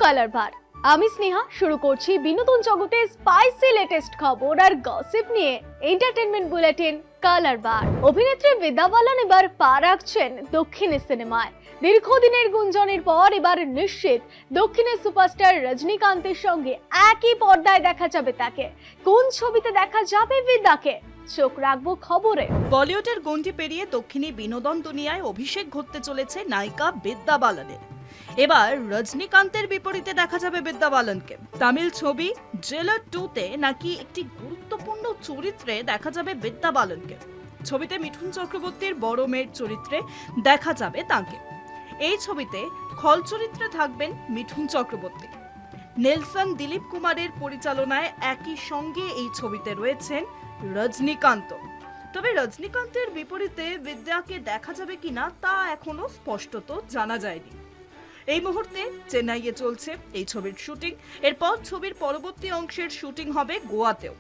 Colour বার। আমি স্নেহা শুরু করছি বিনোদন জগতে স্পাইসি লেটেস্ট খবর আর গসিপ নিয়ে এন্টারটেইনমেন্ট বুলেটিন কালার বার। অভিনেত্রী বিদ্যা বালান এবার পা রাখছেন দক্ষিণী সিনেমায়। দীর্ঘদিনের গুঞ্জনের পর এবার নিশ্চিত দক্ষিণের সুপারস্টার রজনীকান্তের সঙ্গে একই পর্দায় দেখা যাবে তাকে। কোন ছবিতে দেখা যাবে বিদ্যাকে, চোখ রাখবো খবরে। বলিউডের গণ্ডি পেরিয়ে দক্ষিণী বিনোদন দুনিয়ায় অভিষেক ঘটতে চলেছে নায়িকা বিদ্যা বালানের। এবার রজনীকান্তের বিপরীতে দেখা যাবে বিদ্যা বালানকে। তামিল ছবি জেলার 2-তে নাকি একটি গুরুত্বপূর্ণ চরিত্রে দেখা যাবে বিদ্যা বালানকে। ছবিতে মিঠুন চক্রবর্তীর বড় মেয়ের চরিত্রে দেখা যাবে তাকে। এই ছবিতে খল চরিত্রে থাকবেন মিঠুন চক্রবর্তী। নেলসন দিলীপ কুমারের পরিচালনায় একই সঙ্গে এই ছবিতে রয়েছেন রজনীকান্ত। তবে রজনীকান্তের বিপরীতে বিদ্যাকে দেখা যাবে কিনা তা এখনো স্পষ্টত জানা যায়নি। এই মুহূর্তে চেন্নাইয়ে চলছে এই ছবির শুটিং। এরপর ছবির পরবর্তী অংশের শুটিং হবে গোয়াতেও।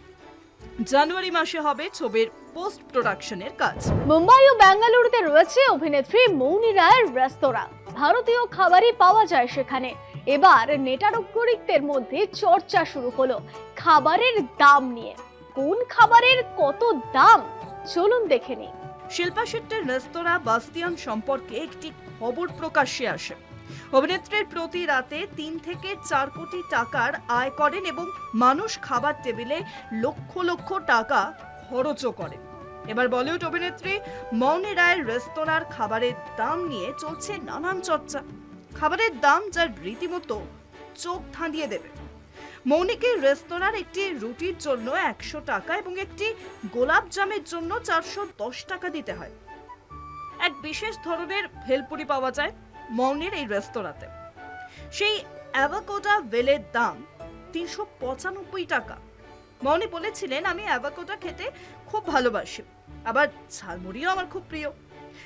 জানুয়ারি মাসে হবে ছবির পোস্ট প্রোডাকশনের কাজ। মুম্বাই ও বেঙ্গালুরুতে রয়েছে অভিনেত্রী মৌনি রায়ের রেস্তোরাঁ। ভারতীয় খাবারই পাওয়া যায় সেখানে। এবার নেটারক্ষরিকদের মধ্যে চর্চা শুরু হলো খাবারের দাম নিয়ে। কোন খাবারের কত দাম, চলুন দেখে নিই। শিল্পা শেট্টির রেস্তোরাঁ বাস্তিয়ান সম্পর্কে একটি খবর প্রকাশ্যে আসে। অভিনেত্রীর প্রতি রাতে 3 থেকে 4 কোটি টাকার আয় করেন এবং মানুষ খাবার টেবিলে লক্ষ লক্ষ টাকা খরচও করেন। এবার বলিউড অভিনেত্রী মৌনি রায়ের রেস্তোরাঁর খাবারের দাম নিয়ে চলছে নানান চর্চা। খাবারের দাম যার রীতিমতো চোখ ধাঁধিয়ে দেবে। মৌনিকে রেস্তোরাঁর একটি রুটির জন্য 100 টাকা এবং একটি গোলাপ জামের জন্য 410 টাকা দিতে হয়। এক বিশেষ ধরনের ভেলপুরি পাওয়া যায় মৌনির এই রেস্তোরাঁতে। সেই অ্যাভোকাডো ভেলের দাম 395 টাকা। মৌনি বলেছিলেন, আমি অ্যাভোকাডো খেতে খুব ভালোবাসি, আবার ঝালমুড়িও আমার খুব প্রিয়,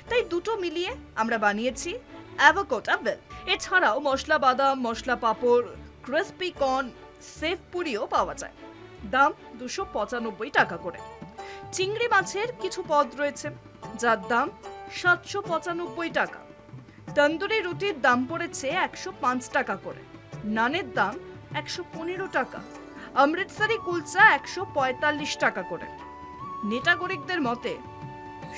তাই দুটো মিলিয়ে আমরা বানিয়েছি অ্যাভোকাডো ভেল। এছাড়াও মশলা বাদাম, মশলা পাঁপড়, ক্রিসপি কর্ন, সেফ পুরিও পাওয়া যায়। দাম 295 টাকা করে। চিংড়ি মাছের কিছু পদ রয়েছে যার দাম 795 টাকা। তন্দুরি রুটির দাম পড়েছে 105 টাকা করে। নানের দাম 115 টাকা। অমৃতসরি কুলচা 145 টাকা করে। নেটাগরিকদের মতে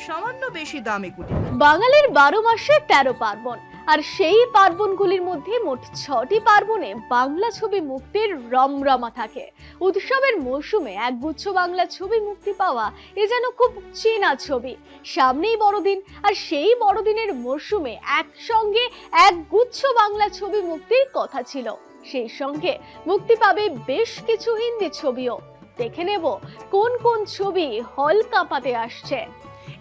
সামান্য বেশি দাম এগুলি। বাঙালির 12 মাসে 13 পার্বণ, আর সেই পার্বণগুলির মধ্যে মোট 6টি পার্বণে বাংলা ছবি মুক্তির রমরমা থাকে। উৎসবের মৌসুমে একগুচ্ছ বাংলা ছবি মুক্তি পাওয়া এ যেন খুব চেনা ছবি। সামনেই বড়দিন, আর সেই বড়দিনের মরশুমে একসঙ্গে একগুচ্ছ বাংলা ছবি মুক্তির কথা ছিল। সেই সঙ্গে মুক্তি পাবে বেশ কিছু হিন্দি ছবিও। দেখে নেব কোন কোন ছবি হল কাঁপাতে আসছে।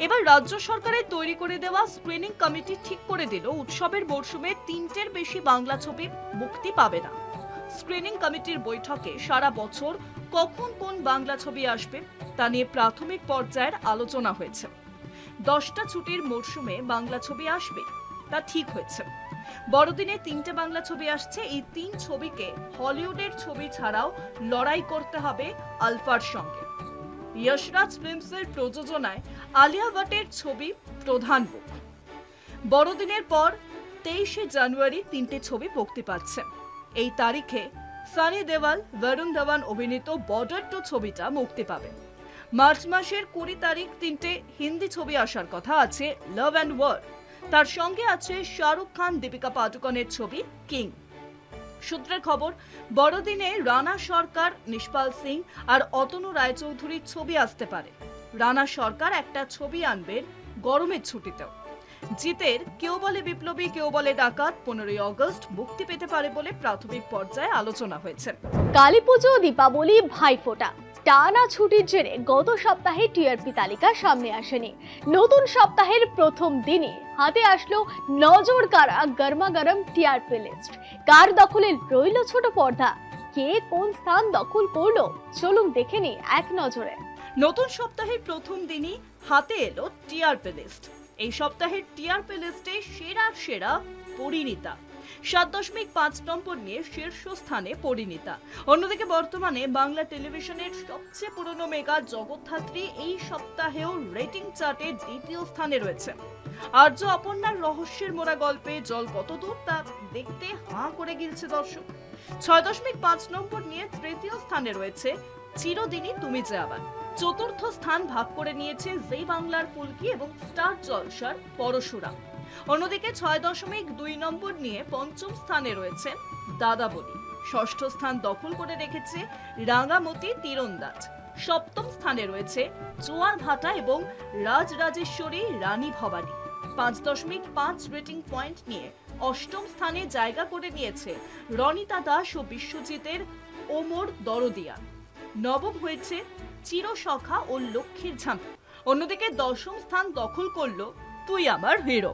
এবার রাজ্য সরকারের তৈরি করে দেওয়া স্ক্রিনিং কমিটি ঠিক করে দিল উৎসবের মরশুমে 3টের বেশি বাংলা ছবি মুক্তি পাবে না। স্ক্রিনিং কমিটির বৈঠকে সারা বছর কখন কোন বাংলা ছবি আসবে তা নিয়ে প্রাথমিক পর্যায়ের আলোচনা হয়েছে। 10টা ছুটির মরশুমে বাংলা ছবি আসবে তা ঠিক হয়েছে। বড়দিনে 3টে বাংলা ছবি আসছে। এই 3 ছবিকে হলিউডের ছবি ছাড়াও লড়াই করতে হবে আলফার সঙ্গে। যশরাজ ফিল্মসের প্রযোজনায় আলিয়া ভাটের ছবি প্রধান বুক। বড়দিনের পর 23শে জানুয়ারি 3টে ছবি মুক্তি পাচ্ছে। এই তারিখে সানি দেওয়াল, বরুণ ধাওয়ান অভিনীত বর্ডার 2 ছবিটা মুক্তি পাবে। মার্চ মাসের 20 তারিখ 3টে হিন্দি ছবি আসার কথা আছে। লাভ অ্যান্ড ওয়ার, তার সঙ্গে আছে শাহরুখ খান, দীপিকা পাডুকোনের ছবি কিং। সূত্রের খবর, বড়দিনে রানা সরকার, নিষ্পাল সিং আর অতনু রায়চৌধুরীর ছবি আসতে পারে। রানা সরকার একটা ছবি আনবেন গরমের ছুটিতেও। জিতের কেউ বলে বিপ্লবী, কেউ বলে ডাকাত 15ই আগস্ট মুক্তি পেতে পারে বলে প্রাথমিক পর্যায়ে আলোচনা হয়েছে। কালীপুজো, দীপাবলি, ভাইফোঁটা টানা ছুটির জেরে গত সপ্তাহে টিআরপি তালিকা সামনে আসেনি। নতুন সপ্তাহের প্রথম দিনে হাতে আসলো নজর কাড়া গরমাগরম টিআরপি লিস্ট। কার দখলে রইল ছোট পর্দা, কে কোন স্থান দখল করলো, চলুন দেখে নিই এক নজরে। নতুন সপ্তাহের প্রথম দিনই হাতে এলো টিআরপি লিস্ট। এই সপ্তাহের টিআরপি লিস্টে সেরা পরিণীতা 7.5 নম্বর নিয়ে শীর্ষস্থানে পরিণীতা। অন্যদিকে বর্তমানে বাংলা টেলিভিশনের সবচেয়ে পুরনো মেগা জগদ্ধাত্রী এই সপ্তাহেও রেটিং চার্টে দ্বিতীয় স্থানে রয়েছে। আর্য অপর্ণার রহস্যের মোড়া গল্পে জল কতদূর তা দেখতে হাঁ করে গিলছে দর্শক। 6.5 নম্বর নিয়ে তৃতীয় স্থানে রয়েছে চিরদিনই তুমি যে আবার। চতুর্থ স্থান ভাগ করে নিয়েছে জি বাংলার ফুলকি এবং স্টার জলসার পরশুরাম। অন্যদিকে 6.2 নম্বর নিয়ে পঞ্চম স্থানে রয়েছে দাদা বলি। ষষ্ঠ স্থান দখল করে রেখেছে রাঙামতি তীরন্দাজ। সপ্তম স্থানে রয়েছে জোয়ার ভাটা এবং রাজরাজেশ্বরী রানী ভবানী। 5.5 রেটিং পয়েন্ট নিয়ে অষ্টম স্থানে জায়গা করে নিয়েছে রনিতা দাস ও বিশ্বজিতের ওমর দরদিয়া। নবম হয়েছে চিরসখা ও লক্ষ্মীর ঝাঁপি। অন্যদিকে দশম স্থান দখল করলো তুই আমার হিরো।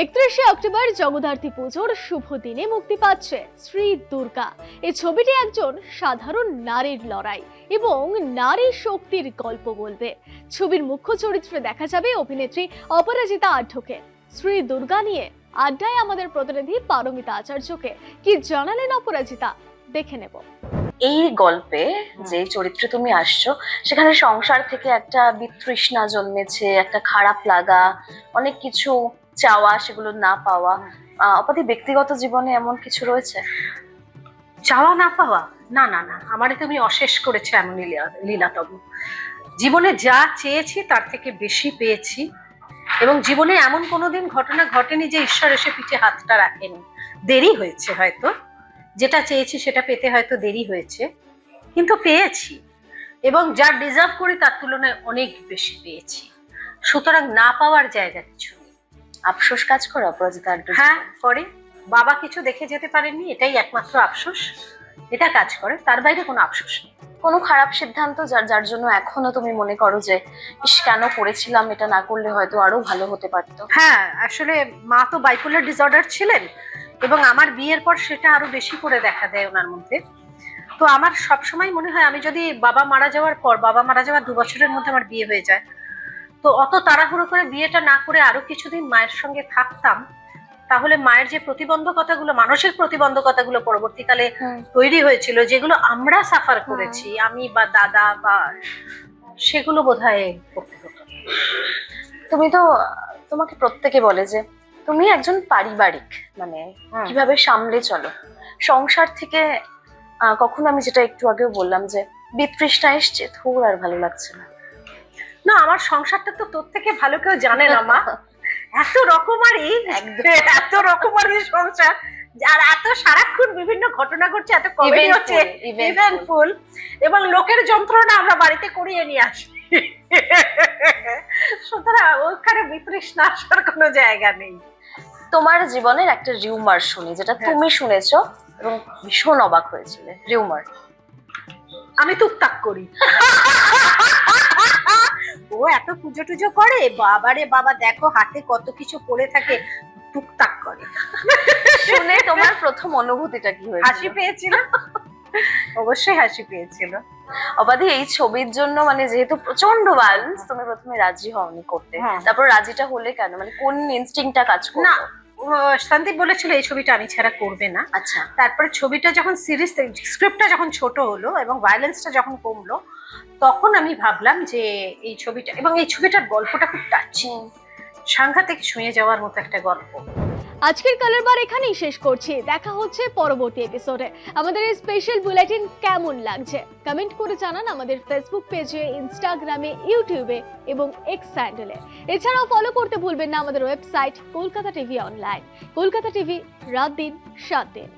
31শে অক্টোবর জগদ্ধাত্রী পুজোর শুভ দিনে মুক্তি পাচ্ছে শ্রী দুর্গা। এই ছবিটি একজন সাধারণ নারীর লড়াই এবং নারী শক্তির গল্প বলবে। ছবির মুখ্য চরিত্রে দেখা যাবে অভিনেত্রী অপরাজিতা আঢ্যকে। শ্রী দুর্গা নিয়ে আড্ডায় আমাদের প্রতিনিধি পারমিতা আচার্যকে কি জানালেন অপরাজিতা, দেখে নেব। এই গল্পে যে চরিত্রে তুমি আসছো সেখানে সংসার থেকে একটা বিতৃষ্ণা জন্মেছে, একটা খারাপ লাগা, অনেক কিছু চাওয়া সেগুলো না পাওয়া। অপাদি ব্যক্তিগত জীবনে এমন কিছু রয়েছে? চাওয়া না পাওয়া? না না না, আমারে তুমি অশেষ করেছে এমন লীলা তবু। জীবনে যা চেয়েছি তার থেকে বেশি পেয়েছি, এবং জীবনে এমন কোনোদিন ঘটনা ঘটেনি যে ঈশ্বর এসে পিঠে হাতটা রাখেনি। দেরি হয়েছে হয়তো, যেটা চেয়েছি সেটা পেতে হয়তো দেরি হয়েছে, কিন্তু পেয়েছি, এবং যা ডিজার্ভ করি তার তুলনায় অনেক বেশি পেয়েছি। সুতরাং না পাওয়ার জায়গা কিছু নেই। আফসোস কাজ করে অপরাজিতা? হ্যাঁ করে, বাবা কিছু দেখে যেতে পারেননি, এটাই একমাত্র আফসোস, এটা কাজ করে, তার বাইরে কোনো আফসোস নেই। কোনো খারাপ সিদ্ধান্ত যার জন্য এখনো তুমি মনে করো যে ইস কেন করেছিলাম, এটা না করলে হয়তো আরো ভালো হতে পারতো? হ্যাঁ, আসলে মা তো বাইপোলার ডিসঅর্ডার ছিলেন, এবং আমার বিয়ের পর সেটা আরো বেশি করে দেখা দেয় ওনার মধ্যে। তো আমার সবসময় মনে হয় আমি যদি বাবা মারা যাওয়ার 2 বছরের মধ্যে আমার বিয়ে হয়ে যায়, তো অত তাড়াহুড়ো করে বিয়েটা না করে আরো কিছুদিন মায়ের সঙ্গে থাকতাম, তাহলে মায়ের যে প্রতিবন্ধকতাগুলো, মানসিক প্রতিবন্ধকতাগুলো পরবর্তীকালে তৈরি হয়েছিল, যেগুলো আমরা সাফার করেছি, আমি বা দাদা বা, সেগুলো বোধহয় করতে হতো। তোমাকে প্রত্যেকে বলে যে তুমি একজন পারিবারিক, মানে কিভাবে সামলে চলো সংসার থেকে। কখনো আমি যেটা একটু আগেও বললাম যে বিতৃষ্ণা এসছে, থোর আর ভালো লাগছে না। না, আমার সংসারটা তো তোর থেকে ভালো কেউ জানে না মা। এত রকমারি সংসার, আর এত সারাক্ষণ বিভিন্ন ঘটনা ঘটছে, এত কমেডি হচ্ছে, ইভেন্টফুল, এবং লোকের যন্ত্রণা আমরা বাড়িতে করিয়ে নিয়ে আসি। সুতরাং ওখানে বিতৃষ্ণা আসার কোনো জায়গা নেই। তোমার জীবনের একটা রিউমার শুনি, যেটা তুমি শুনেছো এবং ভীষণ অবাক হয়েছিলে। রিউমার? আমি টুকটাক করি। ও এত পুজো টুজো করে, বাবারে বাবা, দেখো হাতে কত কিছু পড়ে থাকে, টুকটাক করে। শুনে তোমার প্রথম অনুভূতিটা কি হয়েছিল? হাসি পেয়েছিল, অবশ্যই হাসি পেয়েছিল। অবাধি এই ছবির জন্য, মানে যেহেতু প্রচন্ড ভায়োলেন্স, তুমি প্রথমে রাজি হওনি করতে, তারপর রাজিটা হলে কেন? মানে কোন ইনস্টিংটা কাজ করলো? না, সন্দীপ বলেছিল এই ছবিটা আমি ছাড়া করবে না। আচ্ছা, তারপরে ছবিটা যখন সিরিজ, স্ক্রিপ্টটা যখন ছোট হলো এবং ভায়োলেন্সটা যখন কমলো, তখন আমি ভাবলাম যে এই ছবিটা, এবং এই ছবিটার গল্পটা খুব টাচিং, সাংঘাতিক ছুঁয়ে যাওয়ার মতো একটা গল্প। আজকের কালার বার এখানেই শেষ করছি। দেখা হচ্ছে পরবর্তী এপিসোডে। আমাদের এই স্পেশাল বুলেটিন কেমন লাগছে কমেন্ট করে জানান আমাদের ফেসবুক পেজে, ইনস্টাগ্রামে, ইউটিউবে এবং এক্স হ্যান্ডেলে। এছাড়াও ফলো করতে ভুলবেন না আমাদের website Kolkata TV online. Kolkata TV, রাত দিন 7 দিন।